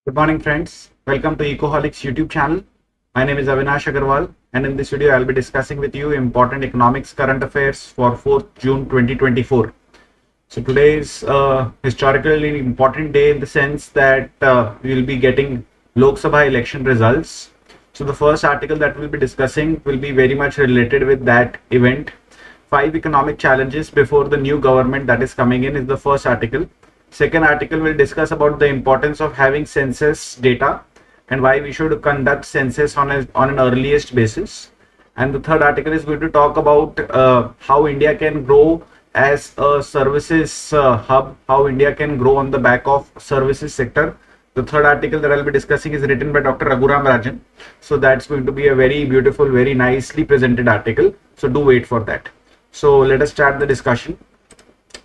Good morning, friends. Welcome to Ecoholics YouTube channel. My name is Avinash Agarwal, and in this video, I'll be discussing with you important economics current affairs for 4th June 2024. So today is a historically important day in the sense that we will be getting Lok Sabha election results. So the first article that we'll be discussing will be very much related with that event. 5 economic challenges before the new government that is coming in is the first article. Second article will discuss about the importance of having census data and why we should conduct census on an earliest basis. And the third article is going to talk about how India can grow as a services hub, how India can grow on the back of services sector. The third article that I'll be discussing is written by Dr. Raghuram Rajan. So that's going to be a very beautiful, very nicely presented article. So do wait for that. So let us start the discussion.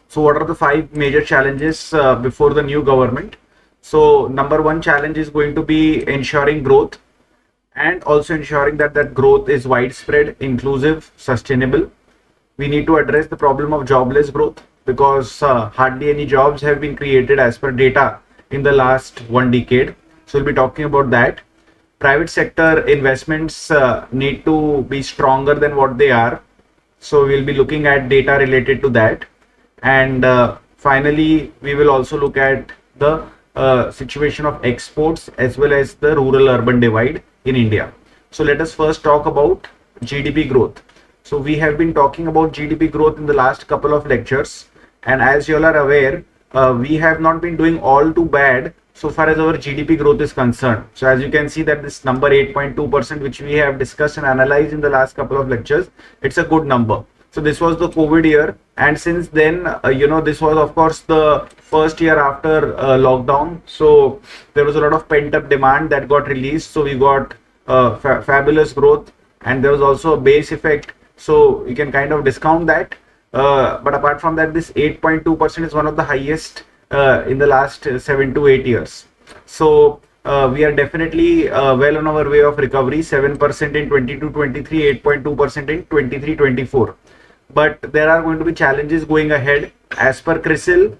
So what are the 5 major challenges before the new government? So number 1 challenge is going to be ensuring growth and also ensuring that that growth is widespread, inclusive, sustainable. We need to address the problem of jobless growth because hardly any jobs have been created as per data in the last 1 decade. So we'll be talking about that. Private sector investments need to be stronger than what they are. So we'll be looking at data related to that. And finally, we will also look at the situation of exports as well as the rural-urban divide in India. So let us first talk about GDP growth. So we have been talking about GDP growth in the last couple of lectures. And as you all are aware, we have not been doing all too bad so far as our GDP growth is concerned. So as you can see that this number 8.2%, which we have discussed and analyzed in the last couple of lectures, it's a good number. So this was the COVID year, and since then, this was of course the first year after lockdown. So there was a lot of pent-up demand that got released. So we got fabulous growth, and there was also a base effect. So you can kind of discount that. But apart from that, this 8.2% is one of the highest in the last 7 to 8 years. So we are definitely well on our way of recovery. 7% in 22-23, 8.2% in 23-24. But there are going to be challenges going ahead. As per CRISIL,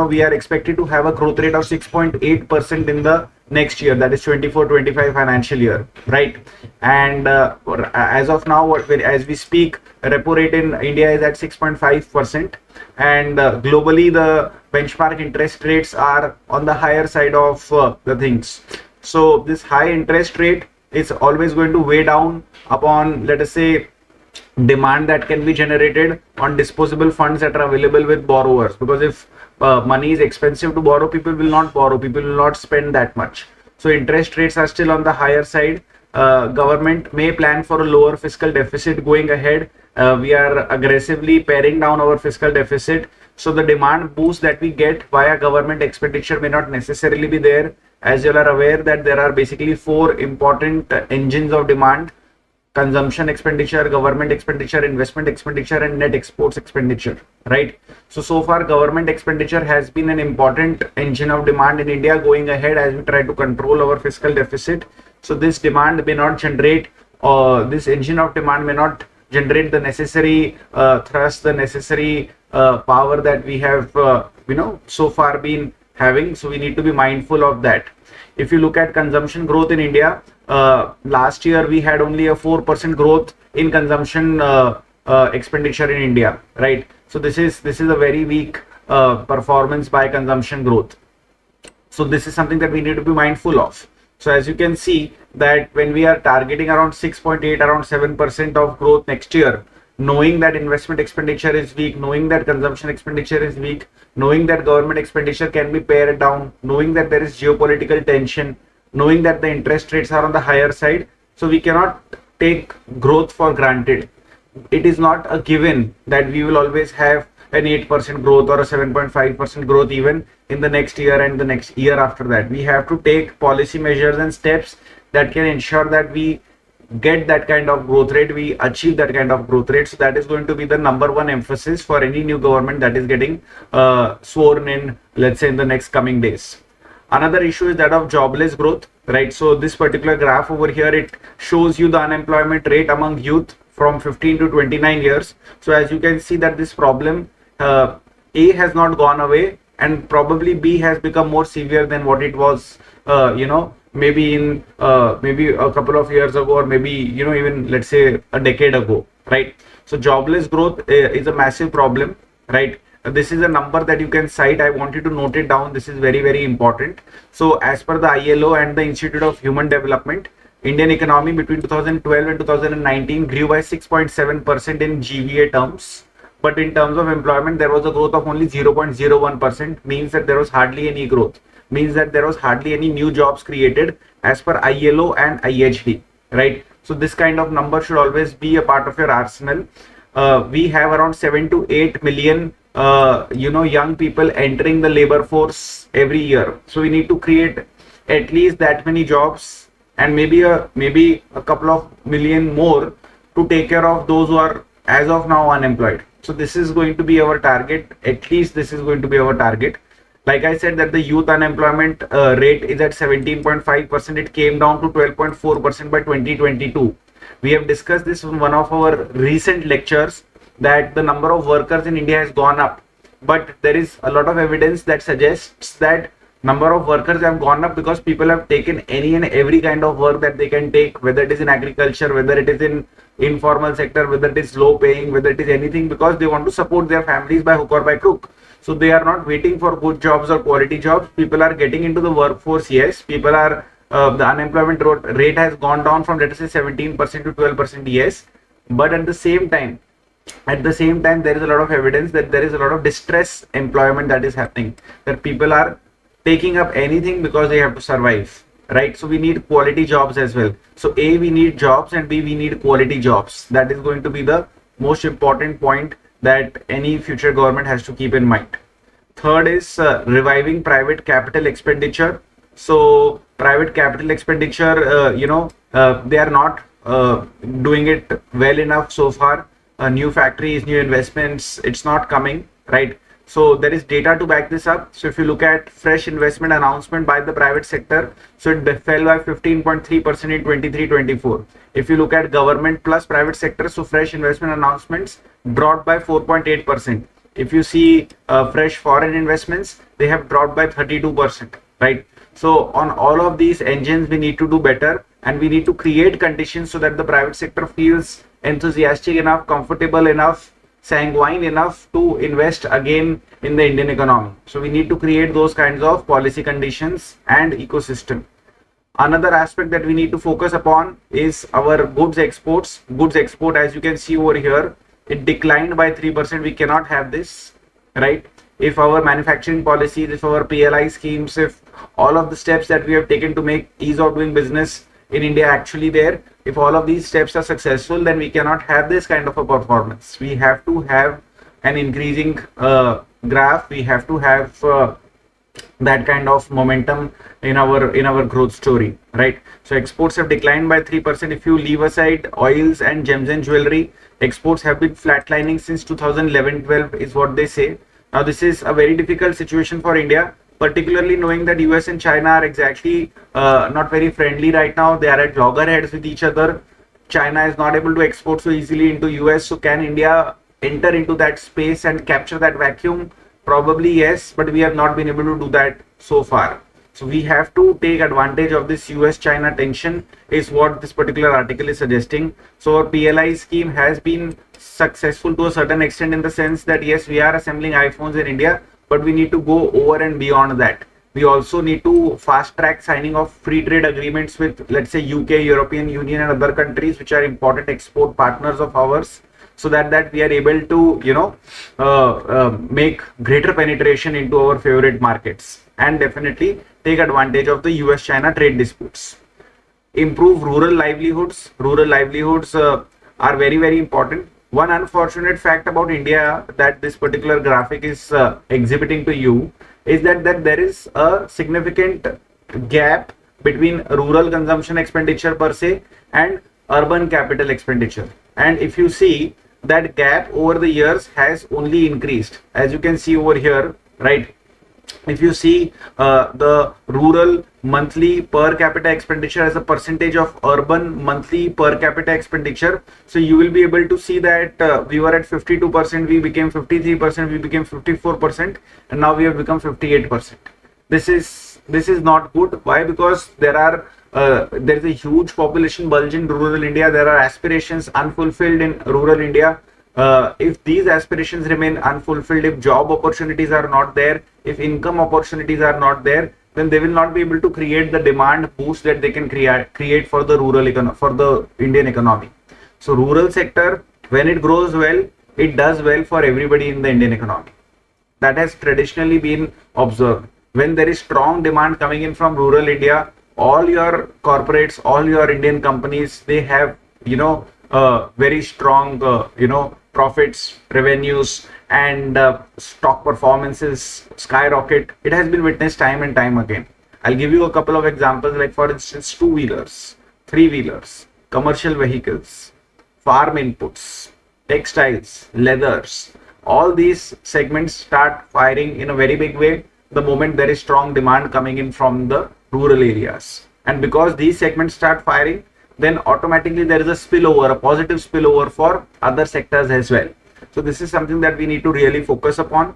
we are expected to have a growth rate of 6.8% in the next year, that is 24-25 financial year, right? And as of now, as we speak, repo rate in India is at 6.5%, and globally the benchmark interest rates are on the higher side of the things. So this high interest rate is always going to weigh down upon, let us say, demand that can be generated on disposable funds that are available with borrowers, because if money is expensive to borrow, people will not borrow, people will not spend that much. So interest rates are still on the higher side. Government may plan for a lower fiscal deficit going ahead. We are aggressively paring down our fiscal deficit, so the demand boost that we get via government expenditure may not necessarily be there. As you are aware that there are basically 4 important engines of demand: consumption expenditure, government expenditure, investment expenditure, and net exports expenditure, right? So far government expenditure has been an important engine of demand in India going ahead as we try to control our fiscal deficit. So this demand may not generate, this engine of demand may not generate the necessary thrust, the necessary power that we have, so far been having. So we need to be mindful of that. If you look at consumption growth in India, last year we had only a 4% growth in consumption expenditure in India, right? So this is a very weak performance by consumption growth. So this is something that we need to be mindful of. So as you can see that when we are targeting around 6.8, around 7% of growth next year, knowing that investment expenditure is weak, knowing that consumption expenditure is weak, knowing that government expenditure can be pared down, knowing that there is geopolitical tension, knowing that the interest rates are on the higher side, so we cannot take growth for granted. It is not a given that we will always have an 8% growth or a 7.5% growth even in the next year and the next year after that. We have to take policy measures and steps that can ensure that we get that kind of growth rate, we achieve that kind of growth rate. So that is going to be the number 1 emphasis for any new government that is getting sworn in, let's say in the next coming days. Another issue is that of jobless growth, right? So this particular graph over here, it shows you the unemployment rate among youth from 15 to 29 years. So as you can see that this problem A has not gone away, and probably B has become more severe than what it was, maybe in maybe a couple of years ago, or maybe even let's say a decade ago, right? So jobless growth is a massive problem, right? This is a number that you can cite. I want you to note it down. This is very, very important. So as per the ILO and the Institute of Human Development, Indian economy between 2012 and 2019 grew by 6.7% in GVA terms. But in terms of employment, there was a growth of only 0.01%, means that there was hardly any growth, means that there was hardly any new jobs created as per ILO and IHD, right? So this kind of number should always be a part of your arsenal. We have around 7 to 8 million young people entering the labor force every year. So we need to create at least that many jobs, and maybe a couple of million more to take care of those who are as of now unemployed. So this is going to be our target. At least this is going to be our target. Like I said, that the youth unemployment rate is at 17.5%. It came down to 12.4% by 2022. We have discussed this in one of our recent lectures, that the number of workers in India has gone up, but there is a lot of evidence that suggests that number of workers have gone up because people have taken any and every kind of work that they can take, whether it is in agriculture, whether it is in informal sector, whether it is low paying, whether it is anything, because they want to support their families by hook or by crook. So they are not waiting for good jobs or quality jobs. People are getting into the workforce. Yes, people are the unemployment rate has gone down from, let us say, 17% to 12%. Yes, but at the same time there is a lot of evidence that there is a lot of distress employment that is happening, that people are taking up anything because they have to survive, right? So we need quality jobs as well. So A, we need jobs, and B, we need quality jobs. That is going to be the most important point that any future government has to keep in mind. Third is reviving private capital expenditure. So private capital expenditure, they are not doing it well enough so far. New factories, new investments, it's not coming, right? So there is data to back this up. So if you look at fresh investment announcement by the private sector, so it fell by 15.3% in 23-24. If you look at government plus private sector, so fresh investment announcements dropped by 4.8%. If you see fresh foreign investments, they have dropped by 32%, right? So on all of these engines, we need to do better, and we need to create conditions so that the private sector feels enthusiastic enough, comfortable enough, sanguine enough to invest again in the Indian economy. So we need to create those kinds of policy conditions and ecosystem. Another aspect that we need to focus upon is our goods exports. Goods export, as you can see over here, it declined by 3%. We cannot have this, right? If our manufacturing policies, if our PLI schemes, if all of the steps that we have taken to make ease of doing business in India actually there, if all of these steps are successful, then we cannot have this kind of a performance. We have to have an increasing graph. We have to have that kind of momentum in our growth story, right? So exports have declined by 3%. If you leave aside oils and gems and jewelry, exports have been flatlining since 2011-12 is what they say. Now this is a very difficult situation for India, particularly knowing that US and China are exactly not very friendly right now. They are at loggerheads with each other. China is not able to export so easily into US. So can India enter into that space and capture that vacuum? Probably yes, but we have not been able to do that so far. So we have to take advantage of this US-China tension, is what this particular article is suggesting. So our PLI scheme has been successful to a certain extent, in the sense that yes, we are assembling iPhones in India, but we need to go over and beyond that. We also need to fast track signing of free trade agreements with, let's say, UK, European Union and other countries which are important export partners of ours, so that we are able to make greater penetration into our favorite markets, and definitely take advantage of the US-China trade disputes. Improve rural livelihoods. Rural livelihoods are very, very important. One unfortunate fact about India that this particular graphic is exhibiting to you is that there is a significant gap between rural consumption expenditure per se and urban capital expenditure. And if you see, that gap over the years has only increased. As you can see over here, right? if you see the rural monthly per capita expenditure as a percentage of urban monthly per capita expenditure, so you will be able to see that we were at 52%, we became 53%, we became 54%, and now we have become 58%. This is not good. Why? Because there is a huge population bulge in rural India. There are aspirations unfulfilled in rural India. If these aspirations remain unfulfilled, if job opportunities are not there, if income opportunities are not there, then they will not be able to create the demand boost that they can create for the for the Indian economy. So rural sector, when it grows well, it does well for everybody in the Indian economy. That has traditionally been observed. When there is strong demand coming in from rural India, all your corporates, all your Indian companies, they have, very strong, profits, revenues, and stock performances skyrocket. It has been witnessed time and time again. I'll give you a couple of examples, like for instance, two-wheelers, three-wheelers, commercial vehicles, farm inputs, textiles, leathers. All these segments start firing in a very big way the moment there is strong demand coming in from the rural areas. And because these segments start firing, then automatically there is a spillover, a positive spillover for other sectors as well. So this is something that we need to really focus upon.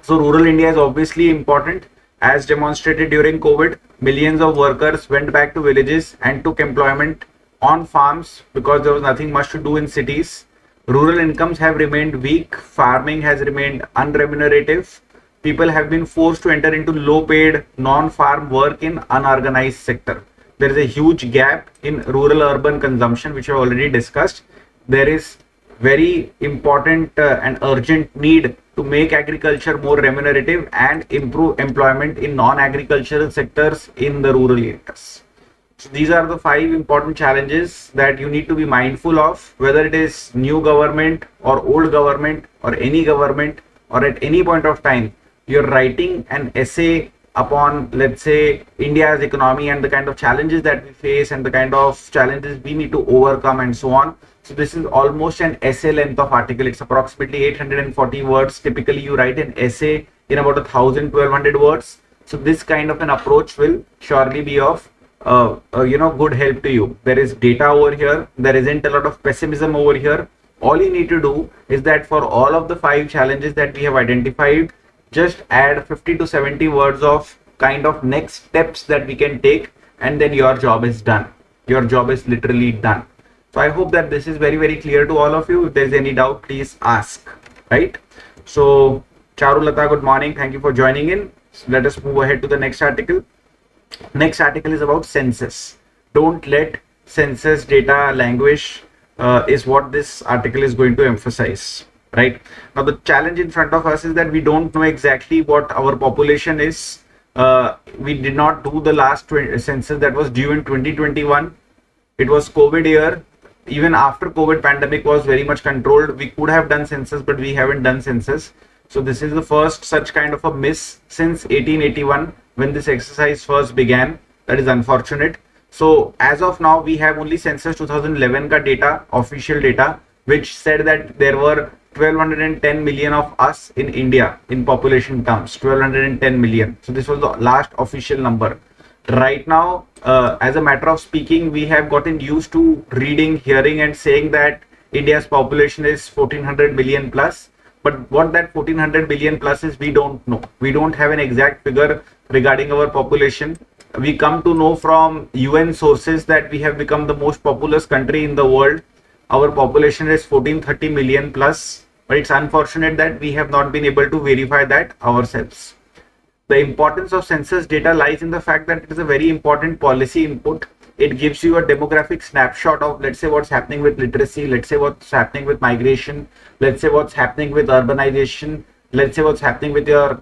So rural India is obviously important. As demonstrated during COVID, millions of workers went back to villages and took employment on farms because there was nothing much to do in cities. Rural incomes have remained weak. Farming has remained unremunerative. People have been forced to enter into low paid non-farm work in unorganized sector. There is a huge gap in rural urban consumption, which we have already discussed. There is very important and urgent need to make agriculture more remunerative and improve employment in non-agricultural sectors in the rural areas. So these are the 5 important challenges that you need to be mindful of, whether it is new government or old government or any government, or at any point of time you're writing an essay upon, let's say, India's economy and the kind of challenges that we face and the kind of challenges we need to overcome and so on. So this is almost an essay length of article. It's approximately 840 words. Typically you write an essay in about 1,000-1,200 words. So this kind of an approach will surely be of good help to you. There is data over here. There isn't a lot of pessimism over here. All you need to do is that for all of the 5 challenges that we have identified, just add 50 to 70 words of kind of next steps that we can take, and then your job is done. Your job is literally done. So I hope that this is very, very clear to all of you. If there's any doubt, please ask, right? So Charulata, good morning. Thank you for joining in. So let us move ahead to the next article. Next article is about census. Don't let census data languish is what this article is going to emphasize. Right now, the challenge in front of us is that we don't know exactly what our population is. We did not do the last census that was due in 2021. It was COVID year. Even after COVID, pandemic was very much controlled. We could have done census, but we haven't done census. So this is the first such kind of a miss since 1881 when this exercise first began. That is unfortunate. So as of now, we have only census 2011 ka data, official data, which said that there were 1210 million of us in India in population terms, 1210 million. So this was the last official number. Right now, as a matter of speaking, we have gotten used to reading, hearing and saying that India's population is 1400 million plus. But what that 1400 billion plus is, we don't know. We don't have an exact figure regarding our population. We come to know from UN sources that we have become the most populous country in the world. Our population is 1430 million plus, but it's unfortunate that we have not been able to verify that ourselves. The importance of census data lies in the fact that it is a very important policy input. It gives you a demographic snapshot of, let's say, what's happening with literacy, let's say what's happening with migration, let's say what's happening with urbanization, let's say what's happening with your,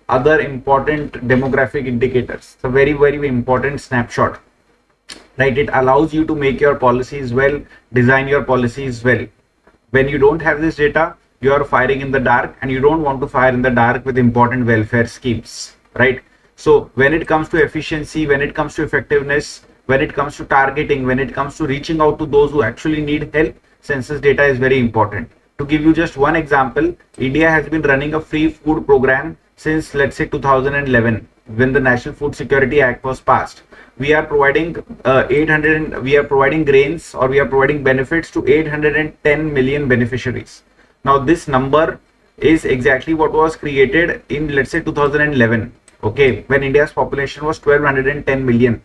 other important demographic indicators. It's a very, very important snapshot. Right, it allows you to make your policies well, design your policies well. When you don't have this data, you are firing in the dark, and you don't want to fire in the dark with important welfare schemes, right? So when it comes to efficiency, when it comes to effectiveness, when it comes to targeting, when it comes to reaching out to those who actually need help, census data is very important. To give you just one example, India has been running a free food program since, let's say, 2011, when the National Food Security Act was passed. We are providing we are providing grains, or we are providing benefits to 810 million beneficiaries. Now this number is exactly what was created in, let's say, 2011, okay, when India's population was 1210 million.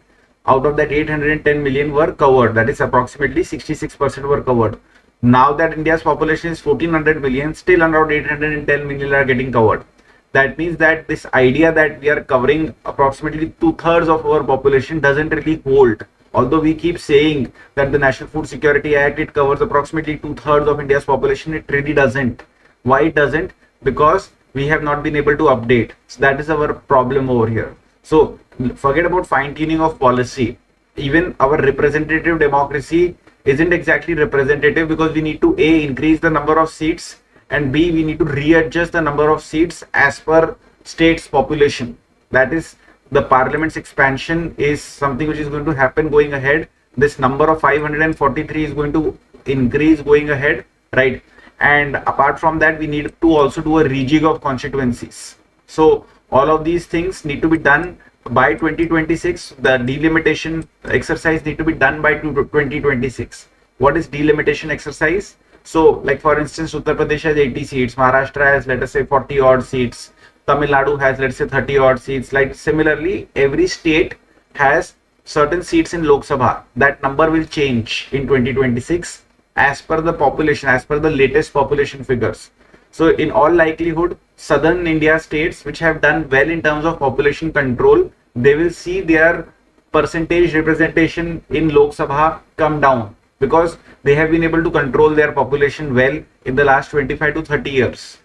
Out of that, 810 million were covered, that is approximately 66% were covered. Now that India's population is 1400 million, still around 810 million are getting covered. That means that this idea that we are covering approximately 2/3 of our population doesn't really hold. Although we keep saying that the National Food Security Act, it covers approximately 2/3 of India's population, it really doesn't. Why it doesn't? Because we have not been able to update. So that is our problem over here. So forget about fine tuning of policy. Even our representative democracy isn't exactly representative, because we need to A, increase the number of seats, and B, we need to readjust the number of seats as per state's population. That is, the parliament's expansion is something which is going to happen going ahead. This number of 543 is going to increase going ahead, right? And apart from that, we need to also do a rejig of constituencies. So all of these things need to be done by 2026. The delimitation exercise need to be done by 2026. What is delimitation exercise? So, like for instance, Uttar Pradesh has 80 seats, Maharashtra has, let us say, 40 odd seats, Tamil Nadu has, let's say, 30 odd seats. Like similarly, every state has certain seats in Lok Sabha. That number will change in 2026 as per the population, as per the latest population figures. So in all likelihood, southern India states which have done well in terms of population control, they will see their percentage representation in Lok Sabha come down, because they have been able to control their population well in the last 25 to 30 years.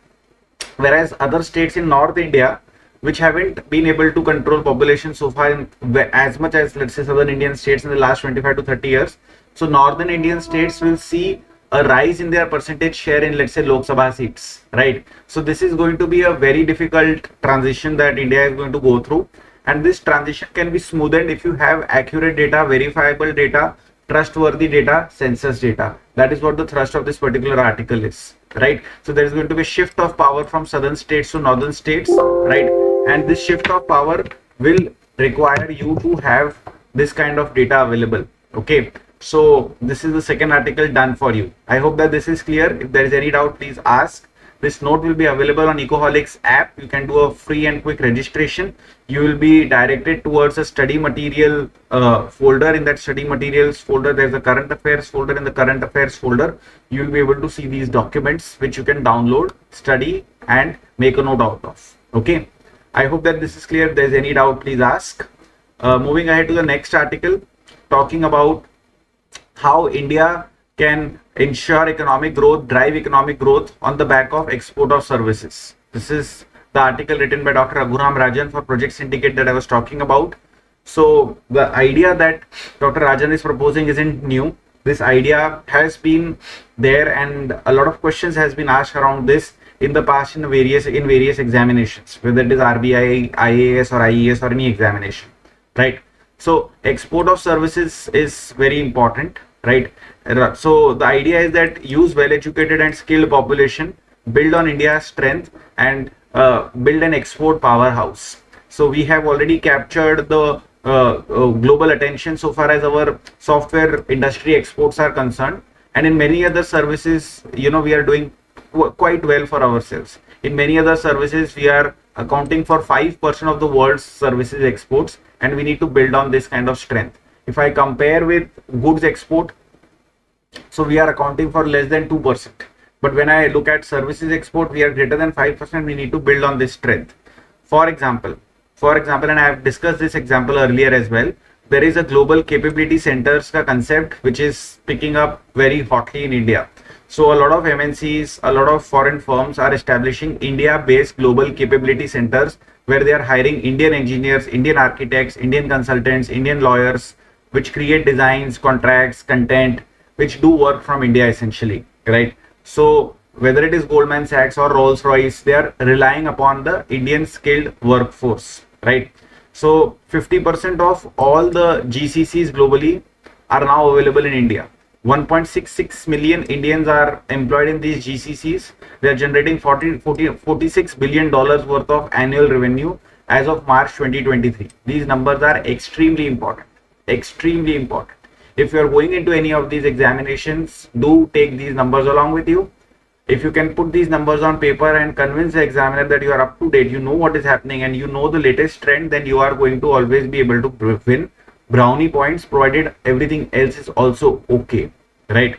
Whereas other states in North India, which haven't been able to control population so far as much as, let's say, southern Indian states in the last 25 to 30 years. So northern Indian states will see a rise in their percentage share in, let's say, Lok Sabha seats, right? So this is going to be a very difficult transition that India is going to go through. And this transition can be smoothened if you have accurate data, verifiable data, trustworthy data, census data. That is what the thrust of this particular article is, right? So there is going to be a shift of power from southern states to northern states, right? And this shift of power will require you to have this kind of data available, okay? So this is the second article done for you. I hope that this is clear. If there is any doubt, please ask. This note will be available on Ecoholics app. You can do a free and quick registration. You will be directed towards a study material folder. In that study materials folder, there's a current affairs folder. In the current affairs folder, you will be able to see these documents which you can download, study, and make a note out of. Okay. I hope that this is clear. If there's any doubt, please ask. Moving ahead to the next article, talking about how India can ensure economic growth, drive economic growth on the back of export of services. This is the article written by Dr. Rajan for Project Syndicate that I was talking about. So the idea that Dr. Rajan is proposing isn't new. This idea has been there, and a lot of questions has been asked around this in the past in various examinations, whether it is RBI, IAS or IES or any examination, right? So export of services is very important, right? So the idea is that use well-educated and skilled population, build on India's strength, and build an export powerhouse. So we have already captured the global attention so far as our software industry exports are concerned, and in many other services, we are doing quite well for ourselves. In many other services, we are accounting for 5% of the world's services exports, and we need to build on this kind of strength. If I compare with goods export, so we are accounting for less than 2%. But when I look at services export, we are greater than 5%. We need to build on this strength. For example, and I have discussed this example earlier as well, there is a global capability centers concept which is picking up very hotly in India. So a lot of MNCs, a lot of foreign firms are establishing India-based global capability centers where they are hiring Indian engineers, Indian architects, Indian consultants, Indian lawyers, which create designs, contracts, content, which do work from India essentially, right? So whether it is Goldman Sachs or Rolls-Royce, they are relying upon the Indian skilled workforce, right? So 50% of all the GCCs globally are now available in India. 1.66 million Indians are employed in these GCCs. They are generating $46 billion worth of annual revenue as of March 2023. These numbers are extremely important. Extremely important. If you are going into any of these examinations, do take these numbers along with you. If you can put these numbers on paper and convince the examiner that you are up to date, you know what is happening and you know the latest trend, then you are going to always be able to win brownie points, provided everything else is also okay, right?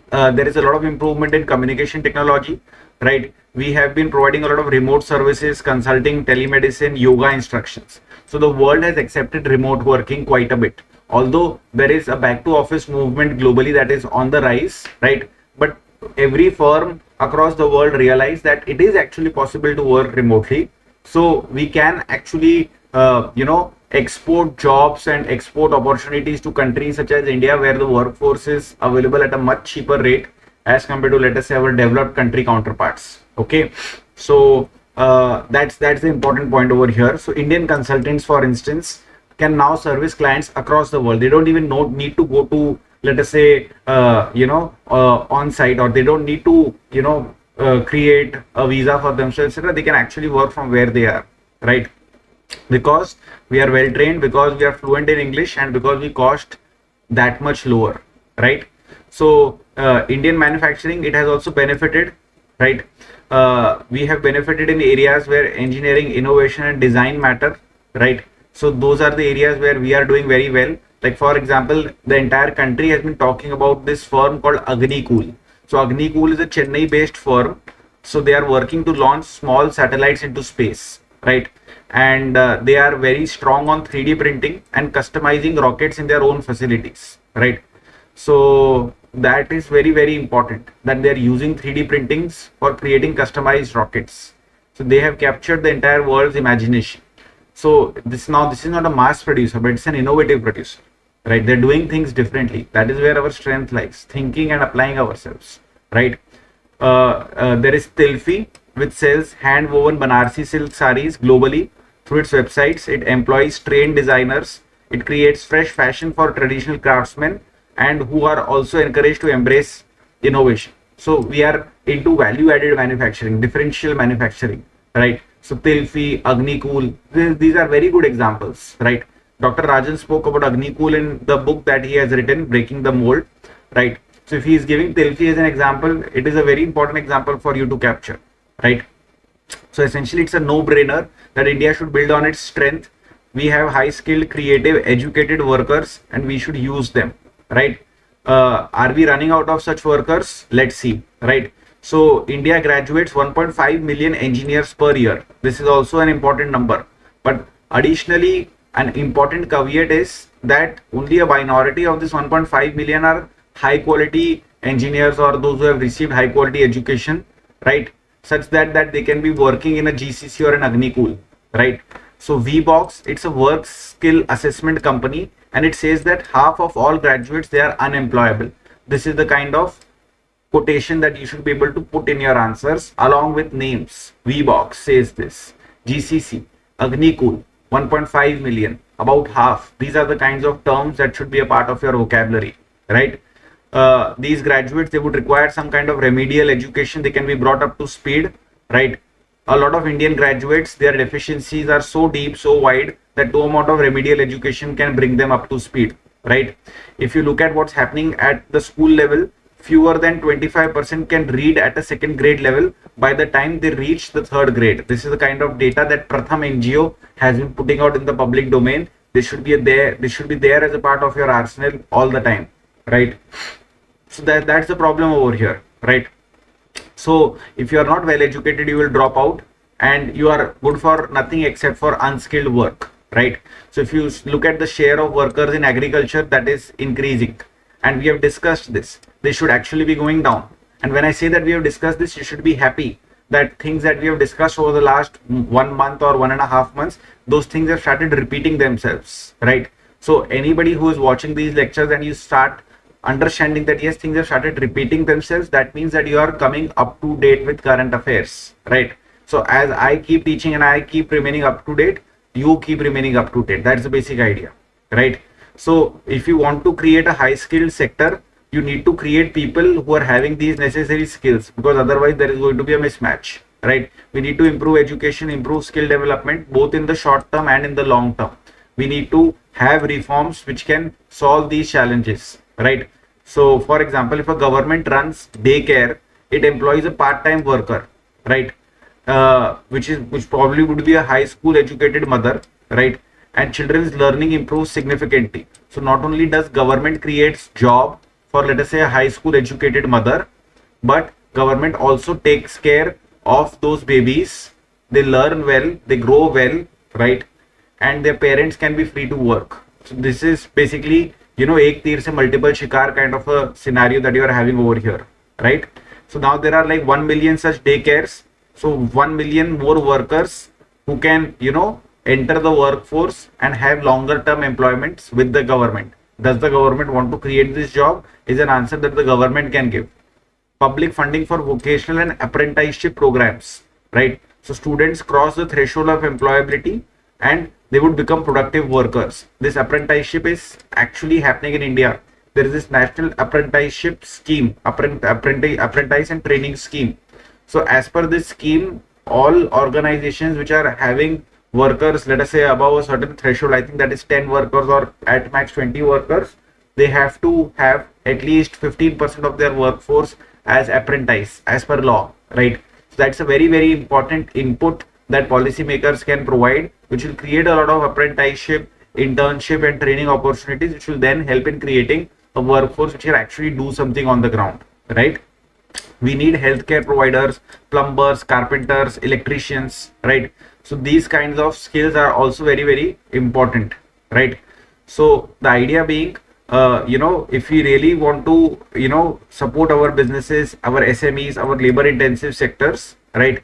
There is a lot of improvement in communication technology, right? We have been providing a lot of remote services, consulting, telemedicine, yoga instructions. So the world has accepted remote working quite a bit. Although there is a back to office movement globally that is on the rise, right? But every firm across the world realize that it is actually possible to work remotely. So we can actually, export jobs and export opportunities to countries such as India, where the workforce is available at a much cheaper rate as compared to, let us say, our developed country counterparts. Okay, so that's the important point over here. So Indian consultants, for instance, can now service clients across the world. They don't even need to go to, let us say, on site, or they don't need to, create a visa for themselves, etc. They can actually work from where they are, right? Because we are well trained, because we are fluent in English, and because we cost that much lower, right? So Indian manufacturing, it has also benefited, right? We have benefited in areas where engineering, innovation, and design matter, right? So those are the areas where we are doing very well. Like, for example, the entire country has been talking about this firm called Agnikul. So Agnikul is a Chennai based firm. So they are working to launch small satellites into space, right? And they are very strong on 3D printing and customizing rockets in their own facilities, right? So that is very, very important, that they are using 3D printings for creating customized rockets. So they have captured the entire world's imagination. So this is not a mass producer, but it's an innovative producer, right? They're doing things differently. That is where our strength lies, thinking and applying ourselves, right? There is Tilfi, which sells hand woven Banarsi silk saris globally. Through its websites, it employs trained designers. It creates fresh fashion for traditional craftsmen, and who are also encouraged to embrace innovation. So we are into value added manufacturing, differential manufacturing, right? So Tilfi, Agnikul, these are very good examples, right? Dr. Rajan spoke about Agnikul in the book that he has written, Breaking the Mold, right? So if he is giving Tilfi as an example, it is a very important example for you to capture, right? So essentially, it's a no-brainer that India should build on its strength. We have high-skilled, creative, educated workers, and we should use them, right? Are we running out of such workers? Let's see, right? So India graduates 1.5 million engineers per year. This is also an important number. But additionally, an important caveat is that only a minority of this 1.5 million are high-quality engineers, or those who have received high-quality education, right? Such that they can be working in a GCC or an Agnikul, right? So VBox, it's a work skill assessment company, and it says that half of all graduates, they are unemployable. This is the kind of quotation that you should be able to put in your answers along with names. VBox says this. GCC, Agnikul, 1.5 million, about half. These are the kinds of terms that should be a part of your vocabulary, right? These graduates, they would require some kind of remedial education. They can be brought up to speed, right? A lot of Indian graduates, their deficiencies are so deep, so wide, that no amount of remedial education can bring them up to speed, right? If you look at what's happening at the school level, fewer than 25% can read at a second grade level by the time they reach the third grade. This is the kind of data that Pratham NGO has been putting out in the public domain. They should be there as a part of your arsenal all the time, right? So that's the problem over here, right? So if you are not well educated, you will drop out, and you are good for nothing except for unskilled work, right? So if you look at the share of workers in agriculture, that is increasing, and we have discussed this. They should actually be going down. And when I say that we have discussed this, you should be happy that things that we have discussed over the last 1 month or 1.5 months, those things have started repeating themselves, right? So anybody who is watching these lectures and you start understanding that yes, things have started repeating themselves, that means that you are coming up to date with current affairs, right? So as I keep teaching and I keep remaining up to date, you keep remaining up to date. That's the basic idea, right? So if you want to create a high skilled sector, you need to create people who are having these necessary skills, because otherwise there is going to be a mismatch, right? We need to improve education, improve skill development, both in the short term and in the long term. We need to have reforms which can solve these challenges, right? So for example, if a government runs daycare, it employs a part-time worker, right? Which probably would be a high school educated mother, right? And children's learning improves significantly. So not only does government creates job for, let us say, a high school educated mother, but government also takes care of those babies. They learn well, they grow well, right? And their parents can be free to work. So this is basically, ek tir se multiple shikar kind of a scenario that you are having over here, right? So now there are like 1 million such daycares. So 1 million more workers who can, enter the workforce and have longer term employments with the government. Does the government want to create this job? Is an answer that the government can give. Public funding for vocational and apprenticeship programs, right? So students cross the threshold of employability and they would become productive workers. This apprenticeship is actually happening in India. There is this national apprenticeship scheme, apprentice and training scheme. So as per this scheme, all organizations which are having workers, let us say above a certain threshold, I think that is 10 workers or at max 20 workers, they have to have at least 15% of their workforce as apprentice as per law, right? So that's a very, very important input that policymakers can provide, which will create a lot of apprenticeship, internship and training opportunities, which will then help in creating a workforce which can actually do something on the ground, right? We need healthcare providers, plumbers, carpenters, electricians, right? So these kinds of skills are also very, very important, right? So the idea being, if we really want to, support our businesses, our SMEs, our labor intensive sectors, right?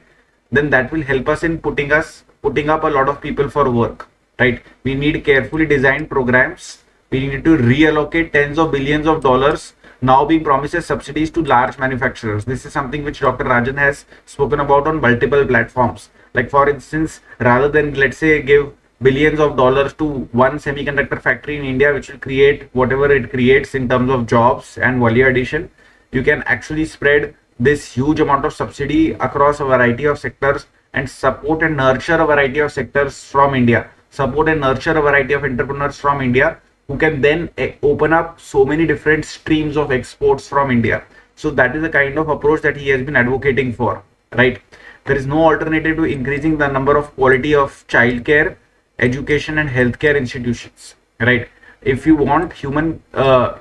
Then that will help us in putting up a lot of people for work, right? We need carefully designed programs. We need to reallocate tens of billions of dollars now being promised as subsidies to large manufacturers. This is something which Dr. Rajan has spoken about on multiple platforms. Like for instance, rather than, let's say, give billions of dollars to one semiconductor factory in India, which will create whatever it creates in terms of jobs and value addition, you can actually spread this huge amount of subsidy across a variety of sectors and support and nurture a variety of sectors from India, support and nurture a variety of entrepreneurs from India, who can then open up so many different streams of exports from India. So that is the kind of approach that he has been advocating for, right? There is no alternative to increasing the number of quality of childcare, education and healthcare institutions, right? If you want human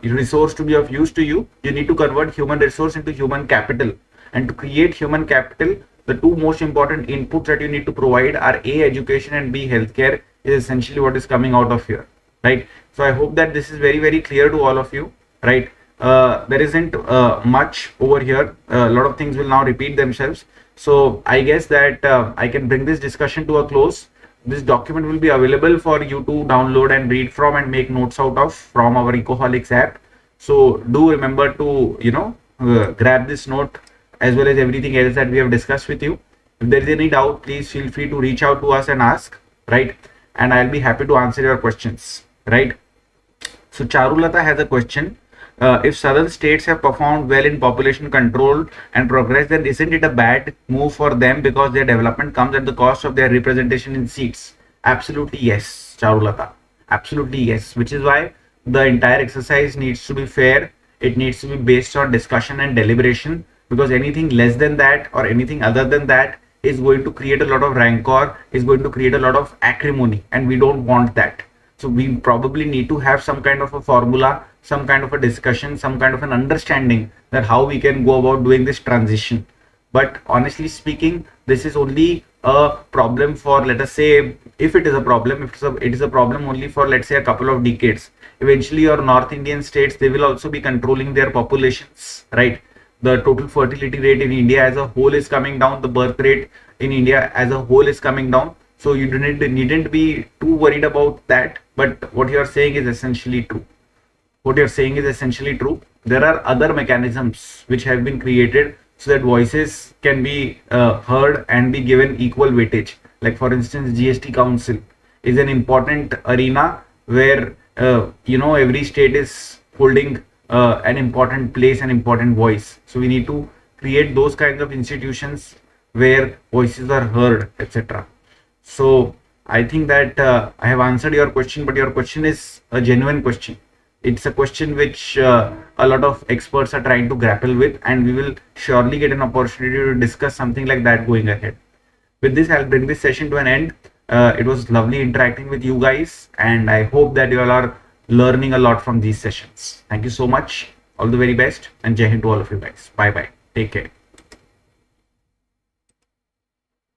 resource to be of use to you, you need to convert human resource into human capital. And to create human capital, the two most important inputs that you need to provide are A, education, and B, healthcare, is essentially what is coming out of here, right? So I hope that this is very, very clear to all of you, right? There isn't much over here. A lot of things will now repeat themselves. So I guess that I can bring this discussion to a close. This document will be available for you to download and read from and make notes out of from our Ecoholics app. So do remember to, grab this note as well as everything else that we have discussed with you. If there is any doubt, please feel free to reach out to us and ask, right? And I'll be happy to answer your questions, right? So Charulata has a question. If southern states have performed well in population control and progress, then isn't it a bad move for them because their development comes at the cost of their representation in seats? Absolutely yes, Charulata. Absolutely yes. Which is why the entire exercise needs to be fair. It needs to be based on discussion and deliberation, because anything less than that or anything other than that is going to create a lot of rancor, is going to create a lot of acrimony, and we don't want that. So we probably need to have some kind of a formula, some kind of a discussion, some kind of an understanding that how we can go about doing this transition. But honestly speaking, this is only a problem for, let us say, if it is a problem, it is a problem only for, let's say, a couple of decades. Eventually your North Indian states, they will also be controlling their populations, right? The total fertility rate in India as a whole is coming down. The birth rate in India as a whole is coming down. So you needn't be too worried about that. But what you are saying is essentially true. There are other mechanisms which have been created so that voices can be heard and be given equal weightage. Like for instance, GST Council is an important arena where every state is holding an important place, an important voice. So we need to create those kinds of institutions where voices are heard, etc. So I think that I have answered your question, but your question is a genuine question. It's a question which a lot of experts are trying to grapple with, and we will surely get an opportunity to discuss something like that going ahead. With this, I'll bring this session to an end. It was lovely interacting with you guys, and I hope that you all are learning a lot from these sessions. Thank you so much. All the very best, and Jai Hind to all of you guys. Bye bye. Take care.